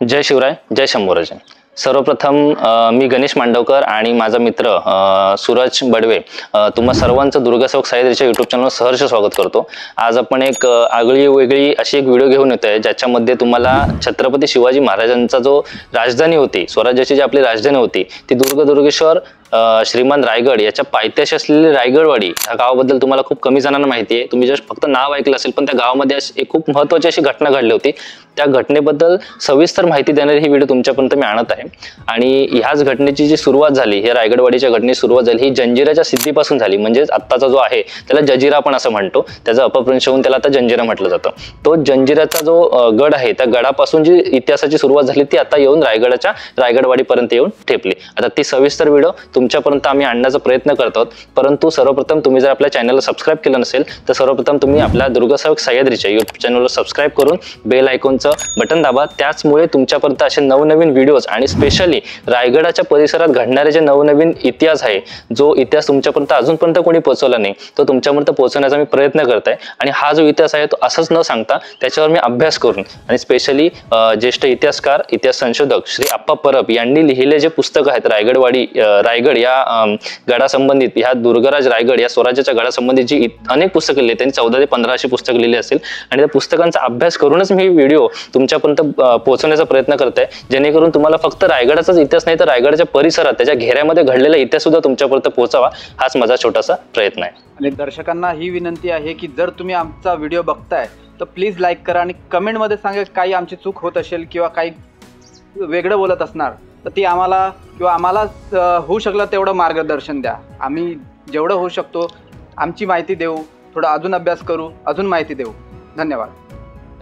जय शिवराय, जय शंभूराजे। सर्वप्रथम मी गणेश मांडवकर आणि माझा मित्र सूरज बडवे तुम्हा सर्वांचं दुर्गासेवक सह्याद्रीच्या यूट्यूब चॅनलवर सहर्ष स्वागत करतो। आज आपण एक आगळी वेगळी अशी एक व्हिडिओ घेऊन येतोय ज्याच्यामध्ये तुम्हाला छत्रपती शिवाजी महाराजांचा जो राजधानी होती, स्वराज्याची जी आपली राजधानी होती ती दुर्गेश्वर श्रीमान रायगड याच्या पायथ्याशी असलेली रायगडवाडी ह्या गावाबद्दल तुम्हाला खूप कमी जणांना माहिती आहे। तुम्ही जस्ट फक्त नाव ऐकलं असेल, पण त्या गावामध्ये एक खूप महत्त्वाची अशी घटना घडली होती। त्या घटनेबद्दल सविस्तर माहिती देणारी ही व्हिडिओ तुमच्यापर्यंत मी आणत आहे। आणि ह्याच घटनेची जी सुरुवात झाली, ही रायगडवाडीच्या घटनेची सुरुवात झाली ही जंजिराच्या सिद्धीपासून झाली। म्हणजेच आत्ताचा जो आहे त्याला जजिरा आपण असं म्हणतो, त्याचा अपभ्रंश होऊन त्याला आता जंजिरा म्हटलं जातं। तो जंजिराचा जो गड आहे त्या गडापासून जी इतिहासाची सुरुवात झाली ती आता येऊन रायगडवाडीपर्यंत येऊन ठेपली। आता ती सविस्तर व्हिडिओ तुमच्यापर्यंत आम्ही आणण्याचा प्रयत्न करतो। परंतु सर्वप्रथम तुम्ही जर आपल्या चॅनलला सबस्क्राईब केलं नसेल तर सर्वप्रथम तुम्ही आपल्या दुर्गासेवक सह्याद्रीच्या यूट्यूब चॅनलला सबस्क्राईब करून बेल आयकॉनचं बटन दाबा। त्याचमुळे तुमच्यापर्यंत असे नवनवीन व्हिडिओज आणि स्पेशली रायगडाच्या परिसरात घडणारे जे नवनवीन इतिहास आहे, जो इतिहास तुमच्यापर्यंत अजूनपर्यंत कोणी पोहोचवला नाही तो तुमच्यापर्यंत पोहोचवण्याचा मी प्रयत्न करत आहे। आणि हा जो इतिहास आहे तो असंच न सांगता त्याच्यावर मी अभ्यास करून आणि स्पेशली ज्येष्ठ इतिहासकार, इतिहास संशोधक श्री आप्पा परब यांनी लिहिले जे पुस्तक आहेत रायगड या गडासंबंधित, ह्या दुर्गराज रायगड या स्वराज्याच्या गडासंबंधित जी अनेक पुस्तकं लिहिली, त्यांनी 14 ते 15 अशी पुस्तकं लिहिली असेल। आणि त्या पुस्तकांचा अभ्यास करूनच मी व्हिडिओ तुमच्यापर्यंत पोहोचवण्याचा प्रयत्न करत आहे, जेणेकरून तुम्हाला फक्त रायगडाचाच इतिहास नाही तर रायगडच्या परिसरात त्याच्या घेऱ्यामध्ये घडलेला इतिहास सुद्धा तुमच्यापर्यंत पोहोचावा, हाच माझा छोटासा प्रयत्न आहे। आणि दर्शकांना ही विनंती आहे की जर तुम्ही आमचा व्हिडिओ बघताय तर प्लीज लाईक करा आणि कमेंटमध्ये सांगा काही आमची चूक होत असेल किंवा काही वेगळं बोलत असणार तर ती आम्हाला होऊ शकलं तेवढं मार्गदर्शन द्या। आम्ही जेवढं होऊ शकतो आमची माहिती देऊ, थोडा अजून अभ्यास करू, अजून माहिती देऊ। धन्यवाद।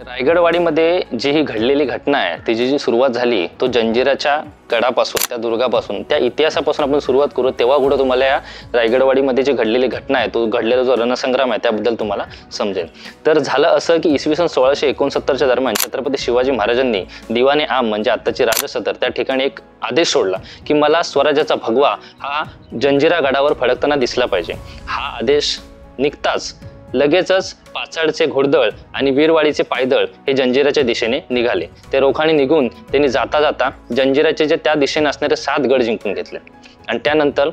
रायगडवाडीमध्ये जी ही घडलेली घटना आहे तिची जी सुरुवात झाली तो जंजिराच्या गडापासून, त्या दुर्गापासून, त्या इतिहासापासून आपण सुरुवात करू। तेव्हा कुठं तुम्हाला या रायगडवाडीमध्ये जी घडलेली घटना आहे, तो घडलेला जो रणसंग्राम आहे त्याबद्दल तुम्हाला समजेल। तर झालं असं की इसवी सन 1669च्या दरम्यान छत्रपती शिवाजी महाराजांनी दिवाने आम म्हणजे आत्ताची राजसदर त्या ठिकाणी एक आदेश सोडला की मला स्वराज्याचा भगवा हा जंजिरा गडावर फडकताना दिसला पाहिजे। हा आदेश निघताच लगेचच पाचाडचे घोडदळ आणि वीरवाडीचे पायदळ हे जंजिराच्या दिशेने निघाले। ते रोखाने निघून त्यांनी जाता जाता जंजिराचे जे त्या दिशेने असणारे 7 गड जिंकून घेतले आणि त्यानंतर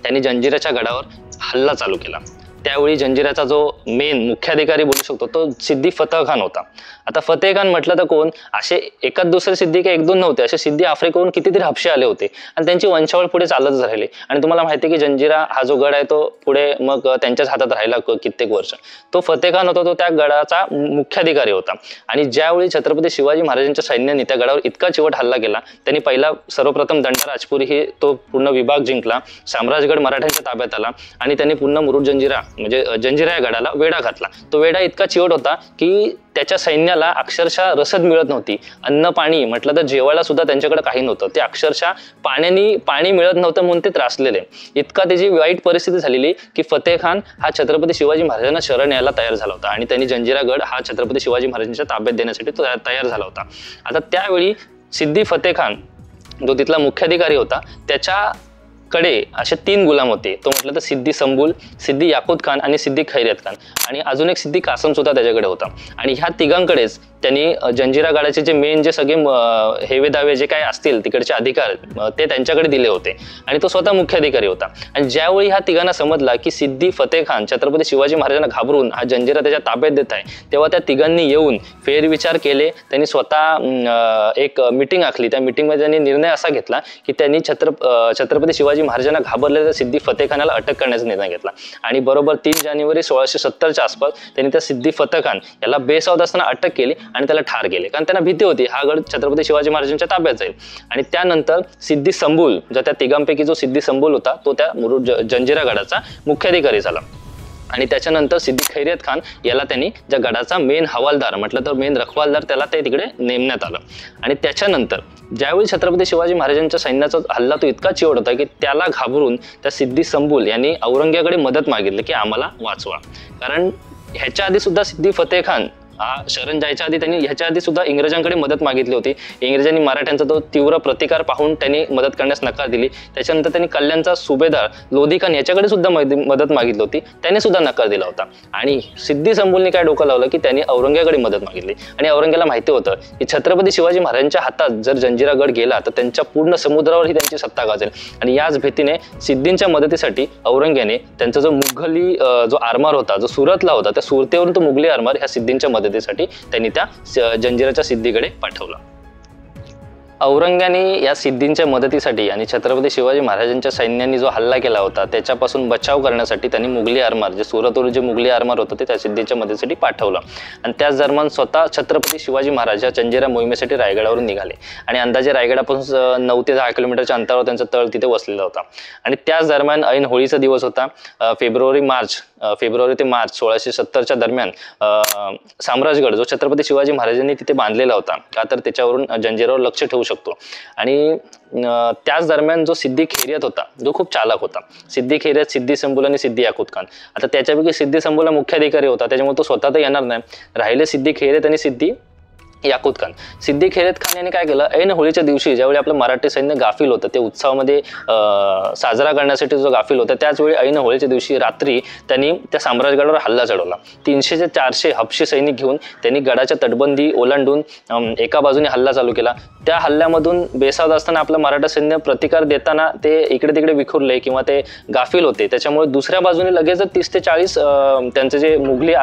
त्यांनी जंजिराच्या गडावर हल्ला चालू केला। त्यावेळी जंजिराचा जो मेन मुख्याधिकारी बोलू शकतो तो सिद्दी फतेह खान होता। आता फतेह खान म्हटलं तर कोण, असे एकाच दुसरे सिद्धी काही 1-2 नव्हते, असे सिद्धी आफ्रिकेहून कितीतरी हबशे आले होते आणि त्यांची वंशावळ पुढे चालतच राहिली। आणि तुम्हाला माहिती आहे की जंजिरा हा जो गड आहे तो पुढे मग त्यांच्याच हातात राहिला कित्येक वर्ष। तो फतेह खान होता, तो त्या गडाचा मुख्याधिकारी होता। आणि ज्यावेळी छत्रपती शिवाजी महाराजांच्या सैन्याने त्या गडावर इतका चिवट हल्ला केला, त्यांनी पहिला सर्वप्रथम दंडाराजपुरी ही तो पूर्ण विभाग जिंकला, साम्राजगड मराठ्यांच्या ताब्यात आला आणि त्यांनी पुन्हा मुरुड जंजिरा म्हणजे जंजिरा या गडाला वेढा घातला। तो वेढा इतका चिवट होता की त्याच्या सैन्याला अक्षरशः रसद मिळत नव्हती, अन्न पाणी म्हटलं तर जेवायला सुद्धा त्यांच्याकडे काही नव्हतं। ते अक्षरशः पाणी मिळत नव्हतं म्हणून ते त्रासलेले। इतका त्याची वाईट परिस्थिती झालेली की फतेह खान हा छत्रपती शिवाजी महाराजांना शरण यायला तयार झाला होता आणि त्यांनी जंजिरा गड हा छत्रपती शिवाजी महाराजांच्या ताब्यात देण्यासाठी तयार झाला होता। आता त्यावेळी सिद्दी फतेह खान जो तिथला मुख्याधिकारी होता त्याच्याकडे असे 3 गुलाम होते। तो म्हटलं तर सिद्दी संबुल, सिद्दी याकूत खान आणि सिद्दी खैरियत खान आणि अजून एक सिद्दी कासम सुद्धा त्याच्याकडे होता। आणि ह्या तिघांकडेच त्यांनी जंजिरा गडाचे जे मेन जे सगळे हेवे दावे जे काय असतील तिकडचे अधिकार ते त्यांच्याकडे दिले होते आणि तो स्वतः मुख्याधिकारी होता। आणि ज्यावेळी ह्या तिघांना समजला की सिद्दी फतेह खान छत्रपती शिवाजी महाराजांना घाबरून हा जंजिरा त्याच्या ताब्यात देत आहे, तेव्हा त्या तिघांनी येऊन फेरविचार केले। त्यांनी स्वतः एक मीटिंग आखली। त्या मीटिंगमध्ये त्यांनी निर्णय असा घेतला की त्यांनी छत्रपती शिवाजी महाराजांना घाबरलेल्या सिद्दी फतेह खानाला अटक करण्याचा निर्णय घेतला। आणि बरोबर 3 जानेवारी 1670च्या आसपास त्यांनी त्या सिद्दी फतेह खान याला बेसावध असताना अटक केली आणि त्याला ठार केले, कारण त्यांना भीती होती हा गड छत्रपती शिवाजी महाराजांच्या ताब्यात जाईल। आणि त्यानंतर सिद्दी संबुल, ज्या त्या तिघांपैकी जो सिद्दी संबुल होता तो त्या मुरुड जंजिरा गडाचा मुख्याधिकारी झाला। आणि त्याच्यानंतर सिद्दी खैरियत खान याला त्यांनी ज्या गडाचा मेन हवालदार म्हटलं तर मेन रखवालदार त्याला ते तिकडे नेमण्यात आलं। आणि त्याच्यानंतर ज्यावेळी छत्रपती शिवाजी महाराजांच्या सैन्याचा हल्ला तो इतका चिवट होता की त्याला घाबरून त्या सिद्दी संबुल यांनी औरंगजेबाकडे मदत मागितली की आम्हाला वाचवा, कारण ह्याच्या आधी सुद्धा सिद्दी फतेह खान हा शरण जायच्या आधी त्यांनी ह्याच्या आधी सुद्धा इंग्रजांकडे मदत मागितली होती. इंग्रजांनी मराठ्यांचा तो तीव्र प्रतिकार पाहून त्यांनी मदत करण्यास नकार दिली. त्याच्यानंतर त्यांनी कल्याणचा सुभेदार लोधी खान याच्याकडे सुद्धा मदत मागितली होती, त्याने सुद्धा नकार दिला होता. आणि सिद्धी संभूलने काय डोकं लावलं की त्यांनी औरंग्याकडे मदत मागितली. आणि औरंग्याला माहिती होतं की छत्रपती शिवाजी महाराजांच्या हातात जर जंजिरा गड गेला तर त्यांच्या पूर्ण समुद्रावर ही त्यांची सत्ता गाजेल. आणि याच भीतीने सिद्धींच्या मदतीसाठी औरंग्याने त्यांचा जो मुघली जो आरमार होता, जो सुरतला होता, त्या सुरतेवरून तो मुघली आरमार ह्या सिद्धींच्या मदतीसाठी त्यांनी त्या जंजिराच्या सिद्धीकडे पाठवला. औरंग्याने या सिद्धींच्या मदतीसाठी आणि छत्रपती शिवाजी महाराजांच्या सैन्याने जो हल्ला केला होता त्याच्यापासून बचाव करण्यासाठी त्यांनी मुघली आरमार, जे सुरतवरून जे मुघली आरमार होतं ते त्या सिद्धींच्या मदतीसाठी पाठवलं. आणि त्याच दरम्यान स्वतः छत्रपती शिवाजी महाराज या जंजिरा मोहिमेसाठी रायगडावरून निघाले. आणि अंदाजे रायगडापासून 9 ते 10 किलोमीटरच्या अंतरावर त्यांचा तळ तिथे वसलेला होता. आणि त्याच दरम्यान ऐन होळीचा दिवस होता. फेब्रुवारी ते मार्च 1670च्या दरम्यान साम्राजगड जो छत्रपती शिवाजी महाराजांनी तिथे बांधलेला होता, का तर त्याच्यावरून जंजिरावर लक्ष ठेवू शकतो. आणि त्याच दरम्यान जो सिद्धी खैरियत होता, जो खूप चालक होता, सिद्धी खैरियत, सिद्धी संभूल आणि सिद्धी याकूत खान. आता त्याच्यापैकी सिद्धी संभूल मुख्य अधिकारी होता, त्याच्यामुळे तो स्वतः तर येणार नाही. राहिले सिद्धी खैरियत आणि सिद्धी याकूत खान. सिद्धी खैरियत खान यांनी काय केलं, ऐन होळीच्या दिवशी ज्यावेळी आपलं मराठी सैन्य गाफील होतं, ते उत्सवामध्ये साजरा करण्यासाठी जो गाफील होता, त्याचवेळी ऐन होळीच्या दिवशी रात्री त्यांनी त्या साम्राजगडावर हल्ला चढवला. 300 ते 400 हबशी सैनिक घेऊन त्यांनी गडाच्या तटबंदी ओलांडून एका बाजूने हल्ला चालू केला. त्या हल्ल्यामधून बेसावध असताना आपलं मराठा सैन्य प्रतिकार देताना ते इकडे तिकडे विखुरले किंवा ते गाफील होते. त्याच्यामुळे दुसऱ्या बाजूने लगेच 30 ते 40 त्यांचे जे मुघली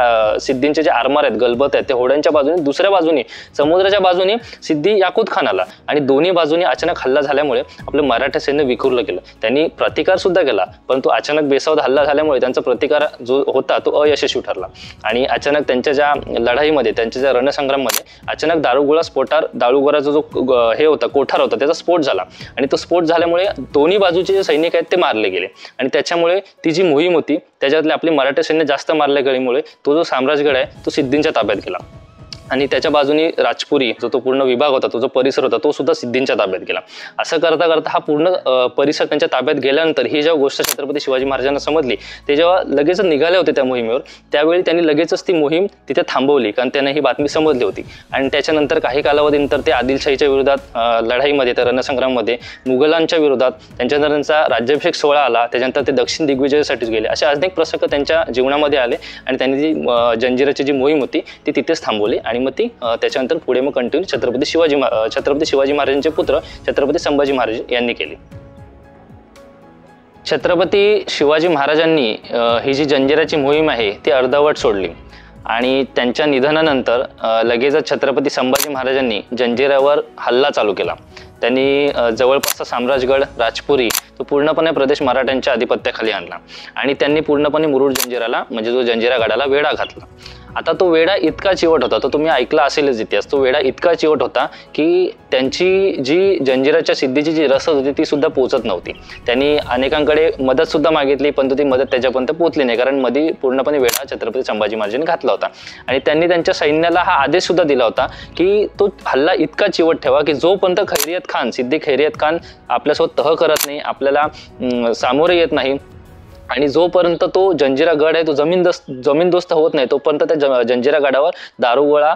सिद्धींचे जे आरमार आहेत, गलबत आहेत, ते होड्यांच्या बाजूने, दुसऱ्या बाजूने समुद्राच्या बाजूने सिद्धी याकूत खान आला. आणि दोन्ही बाजूने अचानक हल्ला झाल्यामुळे आपलं मराठा सैन्य विखुरलं गेलं. त्यांनी प्रतिकार सुद्धा केला, परंतु अचानक बेसावध हल्ला झाल्यामुळे त्यांचा प्रतिकार जो होता तो अयशस्वी ठरला. आणि अचानक त्यांच्या ज्या लढाईमध्ये, त्यांच्या ज्या रणसंग्राममध्ये अचानक दारुगोळाचा जो हे होता, कोठार होता, त्याचा स्फोट झाला. आणि तो स्फोट झाल्यामुळे दोन्ही बाजूचे जे सैनिक आहेत ते मारले गेले. आणि त्याच्यामुळे ती जी मोहीम होती त्याच्यातले आपले मराठी सैन्य जास्त मारल्या गेल्यामुळे तो जो साम्राजगड आहे तो सिद्धींच्या ताब्यात गेला. आणि त्याच्या बाजूने राजपुरी जो तो पूर्ण विभाग होता, तो जो परिसर होता, तो सुद्धा सिद्धींच्या ताब्यात गेला. असं करता करता हा पूर्ण परिसर त्यांच्या ताब्यात गेल्यानंतर ही जेव्हा गोष्ट छत्रपती शिवाजी महाराजांना समजली, ते जेव्हा लगेच निघाले होते त्या मोहिमेवर, त्यावेळी त्यांनी लगेचच ती मोहीम तिथे थांबवली, कारण त्यांना ही बातमी समजली होती. आणि त्याच्यानंतर काही कालावधीनंतर ते आदिलशाहीच्या विरोधात लढाईमध्ये, त्या रणसंग्राममध्ये मुघलांच्या विरोधात त्यांच्यानंतर त्यांचा राज्याभिषेक सोहळा आला. त्याच्यानंतर ते दक्षिण दिग्विजयासाठीच गेले. असे अनेक प्रसंग त्यांच्या जीवनामध्ये आले आणि त्यांनी जी जंजिराची जी मोहीम होती ती तिथेच थांबवली. आणि मग ती त्याच्यानंतर पुढे मग कंटिन्यू छत्रपती शिवाजी महाराजांचे पुत्र छत्रपती संभाजी महाराज यांनी केली. छत्रपती शिवाजी महाराजांनी ही जी जंजिराची मोहीम आहे ती अर्धवट सोडली. आणि त्यांच्या निधनानंतर लगेचच छत्रपती संभाजी महाराजांनी जंजिरावर हल्ला चालू केला. त्यांनी जवळपासचा साम्राजगड, राजपुरी, तो पूर्णपणे प्रदेश मराठ्यांच्या आधिपत्याखाली आणला. आणि त्यांनी पूर्णपणे मुरुड जंजिराला, म्हणजे जो जंजिरा गडाला वेढा घातला. आता तो वेढा इतका चिवट होता, तो तुम्ही ऐकला असेलच इतिहास, तो वेढा इतका चिवट होता की त्यांची जी जंजिराच्या सिद्धीची जी रसद होती ती सुद्धा पोहोचत नव्हती. त्यांनी अनेकांकडे मदत सुद्धा मागितली, पण ती मदत त्याच्यापर्यंत पोहोचली नाही, कारण मध्ये पूर्णपणे वेढा छत्रपती संभाजी महाराजांनी घातला होता. आणि त्यांनी त्यांच्या सैन्याला हा आदेश सुद्धा दिला होता की तो हल्ला इतका चिवट ठेवा की जोपर्यंत खैरियत खान, सिद्धी खैरियत खान आपल्यासोबत तह करत नाही, आपल्याला सामोरे येत नाही, आणि जोपर्यंत तो जंजिरा गड आहे तो जमीनदोस्त होत नाही, तोपर्यंत त्या जंजिरा गडावर दारुगोळा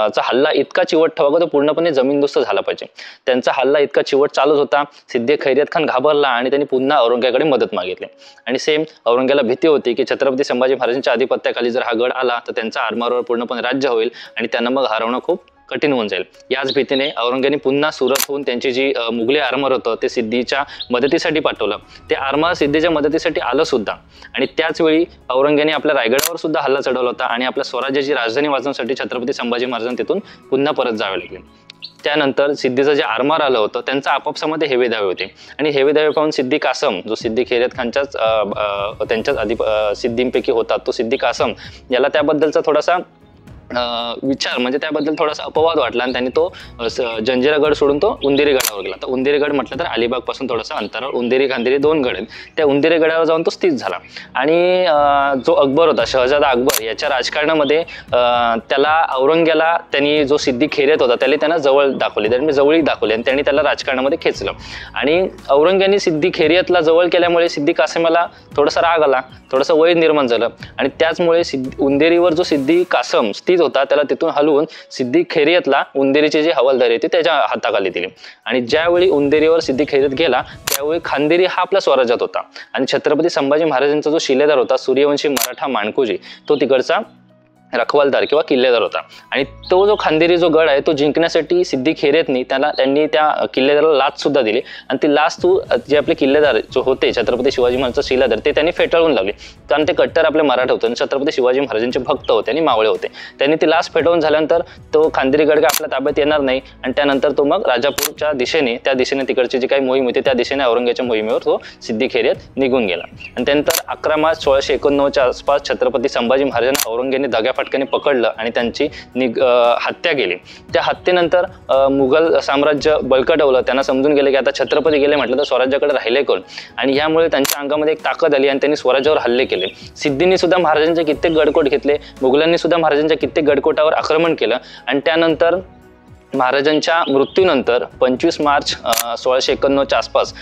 चा हल्ला इतका चिवट ठेवा तो पूर्णपणे जमीनदोस्त झाला पाहिजे. त्यांचा हल्ला इतका चिवट चालूच होता. सिद्धी खैरियत खान घाबरला आणि त्यांनी पुन्हा औरंग्याकडे मदत मागितली. आणि सेम औरंग्याला भीती होती की छत्रपती संभाजी महाराजांच्या आधिपत्याखाली जर हा गड आला तर त्यांचा आरमारावर पूर्णपणे राज्य होईल आणि त्यांना मग हरवणं खूप कठीण होऊन जाईल. याच भीतीने औरंग्याने पुन्हा सुरतहून त्यांची जी मुघली आरमार होतं ते सिद्धीच्या मदतीसाठी पाठवलं. ते आरमार सिद्धीच्या मदतीसाठी आलं सुद्धा. आणि त्याच वेळी औरंग्याने आपल्या रायगडावर सुद्धा हल्ला चढवला होता आणि आपल्या स्वराज्याची राजधानी वाचवण्यासाठी छत्रपती संभाजी महाराजांना तिथून पुन्हा परत जावे लागले. त्यानंतर सिद्धीचं जे आरमार आलं होतं त्यांचा आपापसामध्ये हेवे दावे होते. आणि हेवे दावे पाहून सिद्धी कासम, जो सिद्धी खैरियत खानच्याच त्यांच्याच आधी सिद्धींपैकी होता, तो सिद्धी कासम याला त्याबद्दलचा थोडासा विचार, म्हणजे त्याबद्दल थोडासा अपवाद वाटला आणि त्यांनी तो जंजिरा गड सोडून तो उंदेरी गडावर गेला. तर उंदेरी गड म्हटलं तर अलिबाग पासून थोडासा अंतरावर उंदेरी खांदेरी 2 गड आहेत. त्या उंदेरी गडावर जाऊन तो स्थित झाला. आणि जो अकबर होता, शहजादा अकबर, याच्या राजकारणामध्ये त्याला औरंग्याला त्यांनी जो सिद्धी खैरियत होता त्यांना जवळ दाखवली, त्यांनी जवळी दाखवली आणि त्यांनी त्याला राजकारणामध्ये खेचलं. आणि औरंग्याने सिद्धी खैरियतला जवळ केल्यामुळे सिद्धी कासमाला थोडासा राग आला, थोडंसं वैर निर्माण झालं. आणि त्याचमुळे उंदेरीवर जो सिद्धी कासम स्थित होता त्याला तिथून हलवून सिद्दी खैरियतला उंदेरीची जी हवालदारी होती त्याच्या हाताखाली दिली. आणि ज्यावेळी उंदेरीवर सिद्दी खैरियत गेला त्यावेळी खांदेरी हा आपल्या स्वराज्यात होता आणि छत्रपती संभाजी महाराजांचा जो शिलेदार होता सूर्यवंशी मराठा माणकोजी तो तिकडचा रखवालदार किंवा किल्लेदार होता. आणि तो जो खांदेरी जो गड आहे तो जिंकण्यासाठी सिद्दी खैरियतनी त्यांनी त्या किल्लेदाराला लाच सुद्धा दिली आणि ती लाच जे आपले किल्लेदार जो होते छत्रपती शिवाजी महाराजांचा शिलेदार ते त्यांनी फेटाळून लावले, कारण ते कट्टर आपले मराठा होते आणि छत्रपती शिवाजी महाराजांचे भक्त होते आणि मावळे होते. त्यांनी ती लाच फेटाळून झाल्यानंतर तो खांदेरी गड आपल्या ताब्यात येणार नाही आणि त्यानंतर तो मग राजापूरच्या दिशेने त्या दिशेने तिकडची जी काही मोहीम होती त्या दिशेने औरंगजेबाच्या मोहिमेवर तो सिद्दी खैरियत निघून गेला. आणि त्यानंतर 11 मार्च 1689च्या आसपास छत्रपती संभाजी महाराजांना औरंगजेबाने दगाफटक्याने पकडलं आणि त्यांची हत्या केली. त्या हत्येनंतर मुघल साम्राज्य बळकटवलं. त्यांना समजून गेले की आता छत्रपती गेले म्हटलं तर स्वराज्याकडे राहिले कोण, आणि यामुळे त्यांच्या अंगामध्ये एक ताकद आली आणि त्यांनी स्वराज्यावर हल्ले केले. सिद्धींनी सुद्धा महाराजांचे कित्येक गडकोट घेतले, मुघलांनी सुद्धा महाराजांच्या कित्येक गडकोटावर आक्रमण केलं आणि त्यानंतर महाराजांच्या मृत्यूनंतर 25 मार्च 1691च्या आसपास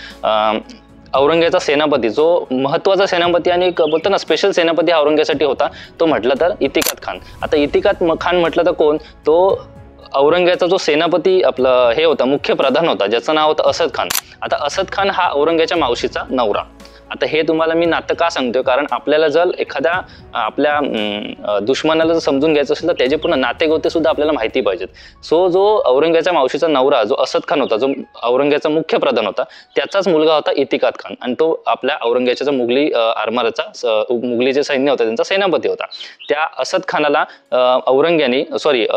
औरंगजेबाचा सेनापती जो महत्त्वाचा सेनापती आणि बोलतो ना स्पेशल सेनापती औरंगजेबासाठी होता तो म्हटलं तर इतिकाद खान. आता इतिकाद खान म्हटलं तर कोण, तो औरंगजेबाचा जो सेनापती आपलं हे होता मुख्य प्रधान होता ज्याचं नाव होतं असद खान. आता असद खान हा औरंगजेबाच्या मावशीचा नवरा. आता हे तुम्हाला मी नातं का सांगतोय, कारण आपल्याला जर एखाद्या आपल्या दुश्मनाला जर समजून घ्यायचं असेल तर त्याचे पूर्ण नातेगोते सुद्धा आपल्याला माहिती पाहिजेत. सो जो औरंगजेबाच्या मावशीचा नवरा जो असद खान होता, जो औरंगजेबाचा मुख्य प्रधान होता, त्याचाच मुलगा होता इतिकाद खान आणि तो आपल्या औरंगजेबाचा मुघली आरमाराचा मुघली जे सैन्य होतं त्यांचा सेनापती होता. त्या असद खानाला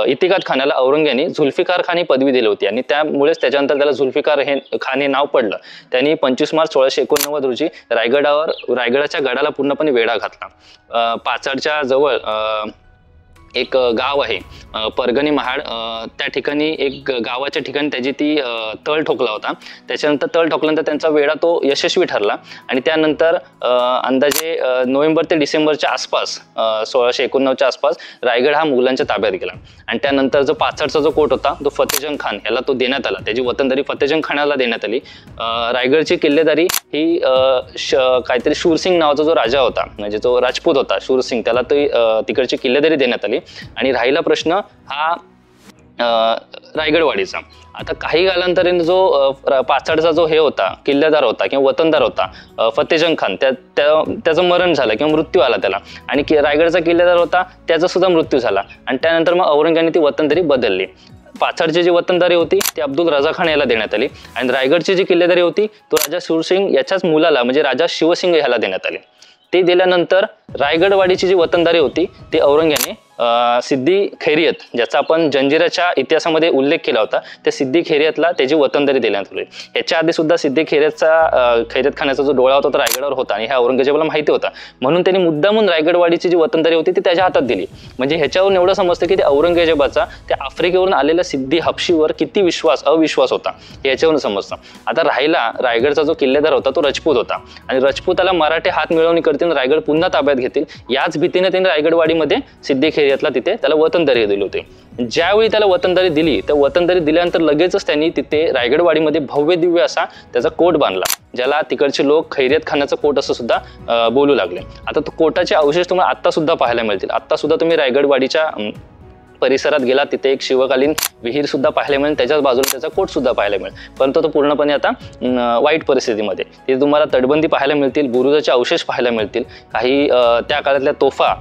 इतिकाद खानाला औरंगजेबाने झुल्फिकार खान ही पदवी दिली होती आणि त्यामुळेच त्याच्यानंतर त्याला झुल्फिकार खान हे नाव पडलं. त्यांनी 25 मार्च 1689 रोजी रायगडाच्या गडाला पूर्णपणे वेढा घातला. पाचाडच्या जवळ एक गाव आहे परगणी महाड, त्या ठिकाणी एक गावाच्या ठिकाणी त्याची ती तळ ठोकला होता. त्याच्यानंतर तळ ठोकल्यानंतर त्यांचा वेढा तो यशस्वी ठरला आणि त्यानंतर अंदाजे नोव्हेंबर ते डिसेंबरच्या आसपास 1689च्या आसपास रायगड हा मुघलांच्या ताब्यात गेला. आणि त्यानंतर जो पाचडचा जो कोट होता तो फतेजंग खान याला तो देण्यात आला, त्याची वतनदारी फतेजंग खानाला देण्यात आली. रायगडची किल्लेदारी ही काहीतरी शूरसिंग नावाचा जो राजा होता म्हणजे जो राजपूत होता शूरसिंग त्याला तिकडची किल्लेदारी देण्यात आली. आणि राहिला प्रश्न हा रायगडवाडीचा. आता काही कालांतराने जो पाचाडचा जो हे होता किल्लेदार होता किंवा वतनदार होता फतेजंग खान त्याचं मरण झालं किंवा मृत्यू आला त्याला, आणि रायगडचा किल्लेदार होता त्याचा सुद्धा मृत्यू झाला. आणि त्यानंतर मग औरंगजेबाने ती वतनदारी बदलली. पाचाडची जी वतनदारी होती ती अब्दुल रजा खान याला देण्यात आली आणि रायगडची जी किल्लेदारी होती तो राजा शूरसिंग याच्याच मुलाला म्हणजे राजा शिवसिंग याला देण्यात आली. ते दिल्यानंतर रायगडवाडीची जी वतनदारी होती ती औरंगजेबाने सिद्दी खैरियत ज्याचा आपण जंजिराच्या इतिहासामध्ये उल्लेख केला होता त्या सिद्दी खैरियतला त्याची वतनदारी देण्यात आली. याच्या आधी सुद्धा सिद्दी खैरियत खानाचा जो डोळा होता तो रायगडावर होता आणि ह्या औरंगजेबाला माहिती होता, म्हणून त्यांनी मुद्दामून रायगडवाडीची जी वतनदारी होती ती त्याच्या हातात दिली. म्हणजे ह्याच्यावरून एवढं समजतं की ते औरंगजेबाचा त्या आफ्रिकेवरून आलेल्या सिद्दी हबशीवर किती अविश्वास होता याच्यावरून समजतं. आता राहिला रायगडचा जो किल्लेदार होता तो राजपूत होता आणि राजपूताला मराठे हात मिळवणी करतील रायगड पुन्हा ताब्यात घेतील याच भीतीने त्यांनी रायगडवाडीमध्ये सिद्दी खैरियतला तिथे त्याला वतनदारी दिली होती. ज्यावेळी त्याला वतनदारी दिली त्या वतनदारी दिल्यानंतर लगेचच त्यांनी तिथे रायगडवाडीमध्ये भव्य दिव्य असा त्याचा कोट बांधला, ज्याला तिकडचे लोक खैरियत खानाचा कोट असं सुद्धा बोलू लागले. आता तो कोटाचे अवशेष तुम्हाला आत्ता सुद्धा पाहायला मिळतील. आत्ता सुद्धा तुम्ही रायगडवाडीच्या परिसरात गेला तिथे एक शिवकालीन विहीर सुद्धा पाहायला मिळेल, त्याच्याच बाजूला त्याचा कोट सुद्धा पाहायला मिळेल, परंतु तो पूर्णपणे आता वाईट परिस्थितीमध्ये. तिथे तुम्हाला तटबंदी पाहायला मिळतील, बुरुजाचे अवशेष पाहायला मिळतील, काही त्या काळातल्या तोफा,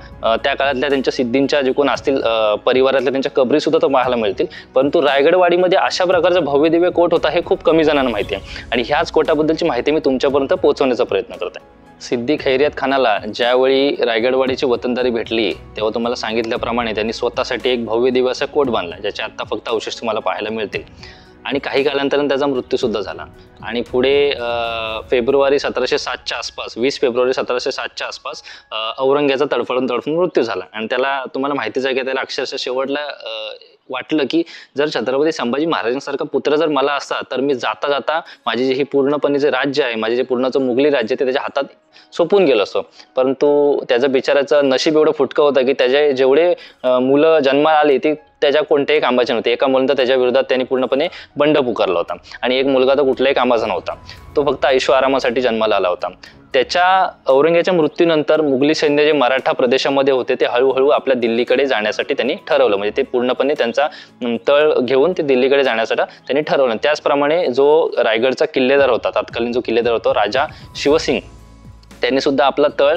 त्या काळातल्या त्यांच्या सिद्धींच्या जे कोण असतील परिवारातल्या त्यांच्या कबरी सुद्धा तो पाहायला मिळतील. परंतु रायगडवाडीमध्ये अशा प्रकारचा भव्य दिव्य कोट होता हे खूप कमी जणांना माहिती आहे आणि ह्याच कोटाबद्दलची माहिती मी तुमच्यापर्यंत पोहोचवण्याचा प्रयत्न करत आहे. सिद्दी खैरियत खानाला ज्यावेळी रायगडवाडीची वतनदारी भेटली तेव्हा तुम्हाला सांगितल्याप्रमाणे त्यांनी स्वतःसाठी एक भव्य दिव्य असा कोट बांधला ज्याचे आत्ता फक्त अवशेष तुम्हाला पाहायला मिळतील. आणि काही कालांतराने त्याचा मृत्यू सुद्धा झाला आणि पुढे फेब्रुवारी 1707च्या आसपास 20 फेब्रुवारी 1707च्या आसपास औरंगजेबाचा तडफडून मृत्यू झाला. आणि त्याला तुम्हाला माहितीच आहे की त्याला अक्षरशः शेवटला वाटलं की जर छत्रपती संभाजी महाराजांसारखा पुत्र जर मला असता तर मी जाता जाता माझी जे ही पूर्णपणे जे राज्य आहे माझे जे पूर्णचं मुघली राज्य ते त्याच्या हातात सोपून गेलो असतो. परंतु त्याचं बिचाराचं नशीब एवढं फुटकं होतं की त्याचे जेवढे मुलं जन्माला आली ती त्याच्या कोणत्याही कामाचे नव्हते. एका मुलानं तर त्याच्या विरोधात त्यांनी पूर्णपणे बंड पुकारला होता आणि एक मुलगा तर कुठल्याही कामाचा नव्हता, तो फक्त ऐशो आरामासाठी जन्माला आला होता. त्याच्या औरंगजेबाच्या मृत्यूनंतर मुघली सैन्य जे मराठा प्रदेशामध्ये होते ते हळूहळू आपल्या दिल्लीकडे जाण्यासाठी त्यांनी ठरवलं, म्हणजे ते पूर्णपणे त्यांचा तळ घेऊन ते दिल्लीकडे जाण्यासाठी त्यांनी ठरवलं. त्याचप्रमाणे जो रायगडचा किल्लेदार होता, तत्कालीन जो किल्लेदार होता राजा शिवसिंग, त्यांनी सुद्धा आपला तळ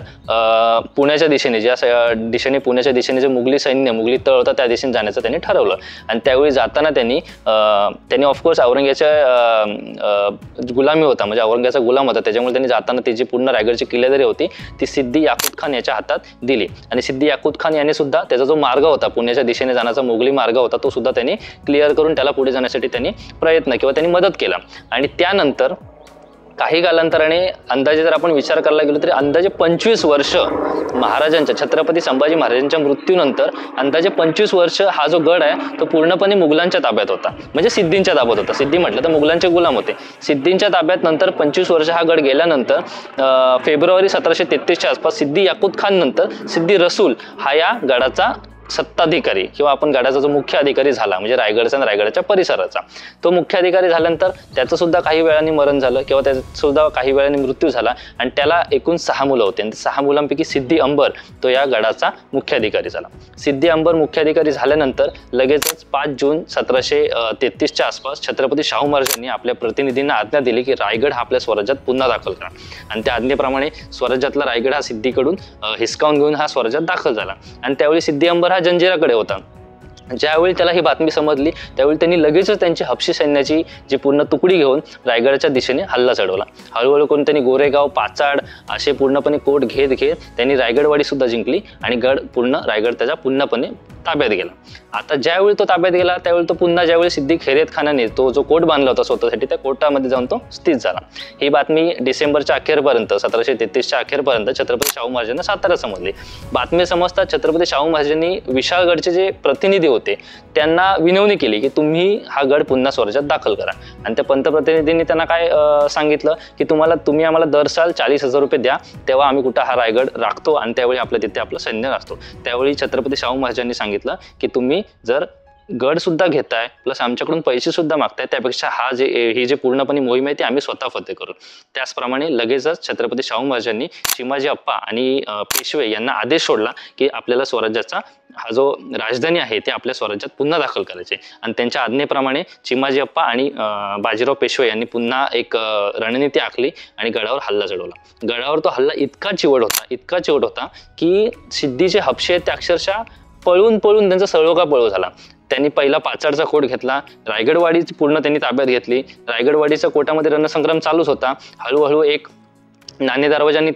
पुण्याच्या दिशेने, ज्या दिशेने पुण्याच्या दिशेने जे मुघली तळ होता त्या दिशेने जाण्याचं त्यांनी ठरवलं. आणि त्यावेळी जाताना त्यांनी ऑफकोर्स औरंगजेबाच्या गुलामी होता, म्हणजे औरंगजेबाचा गुलाम होता, त्याच्यामुळे त्यांनी जाताना ती जी पूर्ण रायगडची किल्लेदारी होती ती सिद्दी याकूत खान याच्या हातात दिली. आणि सिद्दी याकूत खान याने सुद्धा त्याचा जो मार्ग होता, पुण्याच्या दिशेने जाण्याचा मुघली मार्ग होता, तो सुद्धा त्यांनी क्लिअर करून त्याला पुढे जाण्यासाठी त्यांनी प्रयत्न किंवा त्यांनी मदत केला. आणि त्यानंतर काही कालांतराने अंदाजे जर आपण विचार करायला गेलो तरी अंदाजे 25 वर्ष महाराजांच्या, छत्रपती संभाजी महाराजांच्या मृत्यूनंतर अंदाजे 25 वर्ष हा जो गड आहे तो पूर्णपणे मुघलांच्या ताब्यात होता, म्हणजे सिद्धींच्या ताब्यात होता. सिद्धी म्हटलं तर मुघलांचे गुलाम होते. सिद्धींच्या ताब्यात नंतर 25 वर्ष हा गड गेल्यानंतर फेब्रुवारी 1733च्या आसपास सिद्दी याकूत खान नंतर सिद्दी रसूल हा या गडाचा सत्ताधिकारी किंवा आपण गडाचा जो मुख्य अधिकारी झाला, म्हणजे रायगडचा आणि रायगडाच्या परिसराचा तो मुख्य अधिकारी झाल्यानंतर त्याचं सुद्धा काही वेळाने मरण झालं किंवा त्याचा सुद्धा काही वेळाने मृत्यू झाला. आणि त्याला एकूण 6 मुलं होते आणि 6 मुलांपैकी सिद्दी अंबर तो या गडाचा मुख्य अधिकारी झाला. सिद्दी अंबर मुख्य अधिकारी झाल्यानंतर लगेचच 5 जून 1733च्या आसपास छत्रपती शाहू महाराजांनी आपल्या प्रतिनिधींना आज्ञा दिली की रायगड हा आपल्या स्वराज्यात पुन्हा दाखल करा. आणि त्या आज्ञेप्रमाणे स्वराज्यातला रायगड हा सिद्धीकडून हिसकावून घेऊन हा स्वराज्यात दाखल झाला. आणि त्यावेळी सिद्दी अंबर जंजिराकडे होता. ज्यावेळी त्याला ही बातमी समजली त्यावेळी त्यांनी लगेचच त्यांची हबशी सैन्याची जी पूर्ण तुकडी घेऊन रायगडच्या दिशेने हल्ला चढवला. हळूहळू करून त्यांनी गोरेगाव, पाचाड असे पूर्णपणे कोट घेत त्यांनी रायगडवाडी सुद्धा जिंकली आणि रायगड त्याच्या पूर्णपणे ताब्यात गेला. आता ज्यावेळी तो ताब्यात गेला त्यावेळी तो पुन्हा ज्यावेळी सिद्दी खैरेत खानाने तो जो कोट बांधला होता स्वतःसाठी त्या कोटामध्ये जाऊन तो स्थित झाला. ही बातमी डिसेंबरच्या अखेरपर्यंत 1733च्या अखेरपर्यंत छत्रपती शाहू महाराजांना साताऱ्यात समजली. बातमी समजता छत्रपती शाहू महाराजांनी विशाळगडचे जे प्रतिनिधी होते त्यांना विनवणी केली की तुम्ही हा गड पुन्हा स्वराज्यात दाखल करा. आणि त्या पंतप्रतिनिधींनी त्यांना काय सांगितलं की तुम्ही आम्हाला दर साल 40,000 रुपये द्या, तेव्हा आम्ही कुठं हा रायगड राखतो आणि त्यावेळी तिथे आपलं सैन्य असतो. त्यावेळी छत्रपती शाहू महाराजांनी सांगितलं की तुम्ही जर गड सुद्धा घेताय प्लस आमच्याकडून पैसे सुद्धा मागताय त्यापेक्षा ही जे पूर्णपणे मोहीम आहे ती आम्ही स्वतः फते करू. त्याचप्रमाणे लगेचच छत्रपती शाहू महाराजांनी चिमाजी अप्पा आणि पेशवे यांना आदेश सोडला की आपल्याला स्वराज्याचा हा जो राजधानी आहे ते आपल्या स्वराज्यात पुन्हा दाखल करायचे. आणि त्यांच्या आज्ञेप्रमाणे चिमाजी अप्पा आणि बाजीराव पेशवे यांनी पुन्हा एक रणनीती आखली आणि गडावर हल्ला चढवला. गडावर तो हल्ला इतका चिवट होता की सिद्धीचे हबशे आहेत ते अक्षरशः पळून त्यांचा सळोगा पळू झाला. त्यांनी पहिला पाचाडचा कोट घेतला, रायगडवाडी पूर्ण त्यांनी ताब्यात घेतली. रायगडवाडीच्या कोटामध्ये रणसंग्राम चालूच होता. हळूहळू एक नाणे दरवाजांनी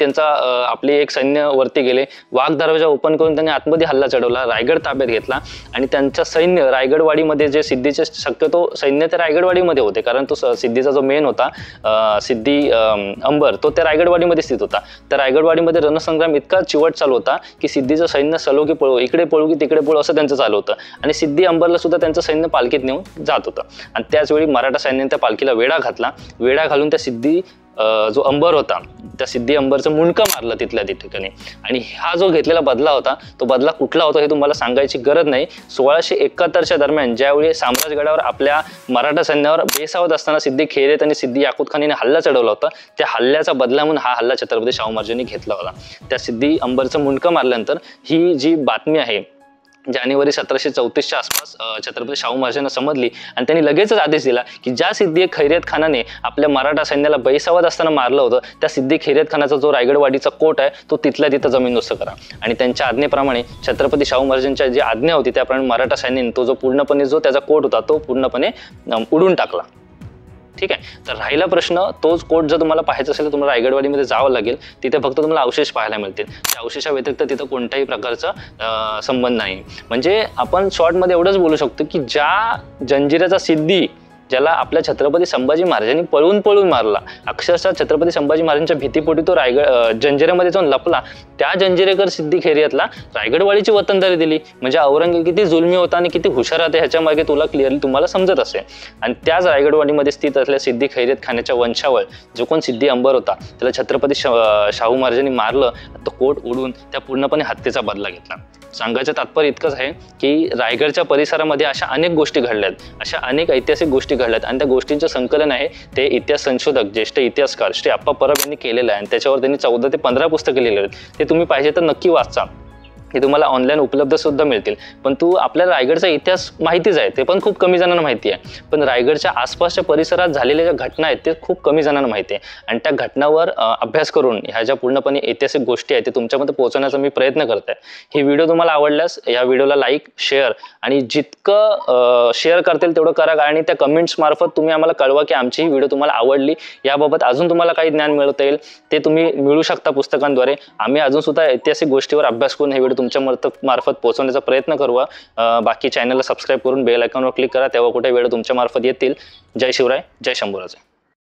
आपले एक सैन्य वरती गेले, वाघ दरवाजा ओपन करून त्यांनी आतमध्ये हल्ला चढवला, रायगड ताब्यात घेतला. आणि त्यांचं सैन्य रायगडवाडीमध्ये जे सिद्धीचे शक्यतो सैन्य ते रायगडवाडीमध्ये होते कारण तो सिद्धीचा जो मेन होता सिद्धी अंबर तो त्या रायगडवाडीमध्ये स्थित होता. त्या रायगडवाडीमध्ये रणसंग्राम इतका चिवट चालू होता की सिद्धीचं सैन्य सलो की पळो, इकडे पळू की तिकडे पळू असं त्यांचं चालू होतं. आणि सिद्धी अंबरला सुद्धा त्यांचं सैन्य पालखीत नेऊन जात होतं. आणि त्याचवेळी मराठा सैन्याने त्या पालखीला वेढा घालून त्या सिद्धी जो अंबर होता त्या सिद्धी अंबरचं मुंडकं मारलं तिथल्या ठिकाणी. आणि हा जो घेतलेला बदला होता तो बदला कुठला होता हे तुम्हाला सांगायची गरज नाही. 1671च्या दरम्यान ज्यावेळी साम्राज्यगडावर आपल्या मराठा सैन्यावर बेसावत असताना सिद्दी खैरेत आणि सिद्धी याकूत खानीने हल्ला चढवला होता त्या हल्ल्याचा बदला म्हणून हा हल्ला छत्रपती शाहू महाराजांनी घेतला होता. त्या सिद्धी अंबरचं मुंडकं मारल्यानंतर ही जी बातमी आहे जानेवारी 1734च्या आसपास छत्रपती शाहू महाराजांना समजली आणि त्यांनी लगेचच आदेश दिला की ज्या सिद्धी खैरेत खानाने आपल्या मराठा सैन्याला बैसावत असताना मारलं होतं त्या सिद्धी खैरेत खानाचा जो रायगडवाडीचा कोट आहे तो तिथल्या तिथं जमीनदोस्त करा. आणि त्यांच्या आज्ञेप्रमाणे छत्रपती शाहू महाराजांच्या जी आज्ञा होती त्याप्रमाणे मराठा सैन्याने तो जो पूर्णपणे जो त्याचा कोट होता तो पूर्णपणे उडून टाकला. ठीक आहे. तर राहिला प्रश्न तोच कोट जर तुम्हाला पाहायचा असेल तर तुम्हाला रायगडवाडीमध्ये जावं लागेल. तिथे फक्त तुम्हाला अवशेष पाहायला मिळतील. त्या अवशेषाव्यतिरिक्त तिथं कोणत्याही प्रकारचा संबंध नाही. म्हणजे आपण शॉर्टमध्ये एवढंच बोलू शकतो की ज्या जंजिऱ्याचा सिद्धी ज्याला आपल्या छत्रपती संभाजी महाराजांनी पळून मारला, अक्षरशः छत्रपती संभाजी महाराजांच्या भीतीपोटी तो जंजिऱ्यामध्ये जाऊन लपला, त्या जंजिरेकर सिद्धी खैरियतला रायगडवाडीची वतनदारी दिली. म्हणजे औरंगजेब किती जुलमी होता आणि किती हुशार होते ह्याच्या मागे क्लिअरली तुम्हाला समजत असेल. आणि त्याच रायगडवाडीमध्ये स्थित असलेल्या सिद्धी खैरियत खानाच्या वंशावळ जो कोण सिद्धी अंबर होता त्याला छत्रपती शाहू महाराजांनी मारलं, तो कोट उडून त्या पूर्णपणे हत्येचा बदला घेतला. सांगायचं तात्पर्य इतकंच आहे की रायगडच्या परिसरामध्ये अशा अनेक गोष्टी घडल्यात, अशा अनेक ऐतिहासिक गोष्टी घडल्यात आणि त्या गोष्टींचं संकलन आहे ते इतिहास संशोधक ज्येष्ठ इतिहासकार श्री अप्पा परब यांनी केलेलं आहे आणि त्याच्यावर त्यांनी 14 ते 15 पुस्तकं लिहिलेली आहेत. ते तुम्ही पाहिजे तर नक्की वाचा. हे तुम्हाला ऑनलाईन उपलब्ध सुद्धा मिळतील. पण आपल्याला रायगडचा इतिहास माहितीच आहे, ते पण खूप कमी जणांना माहिती आहे. पण रायगडच्या आसपासच्या परिसरात झालेल्या ज्या घटना आहेत ते खूप कमी जणांना माहिती आहे आणि त्या घटनावर अभ्यास करून ह्या ज्या पूर्णपणे ऐतिहासिक गोष्टी आहेत ते तुमच्यामध्ये पोहोचवण्याचा मी प्रयत्न करत आहे. ही व्हिडिओ तुम्हाला आवडल्यास या व्हिडिओला लाईक, शेअर आणि जितकं शेअर करतील तेवढं करा आणि त्या कमेंट्स मार्फत तुम्ही आम्हाला कळवा की आमची ही व्हिडिओ तुम्हाला आवडली. याबाबत अजून तुम्हाला काही ज्ञान मिळवता येईल ते तुम्ही मिळू शकता पुस्तकांद्वारे. आम्ही अजून सुद्धा ऐतिहासिक गोष्टीवर अभ्यास करून हे व्हिडिओ तुमच्या मार्फत पोहोचवण्याचा प्रयत्न करू. बाकी चॅनलला सबस्क्राईब करून बेल आयकॉनवर क्लिक करा, तेव्हा कुठे व्हिडिओ तुमच्या मार्फत येतील. जय शिवराय, जय शंभूराजे.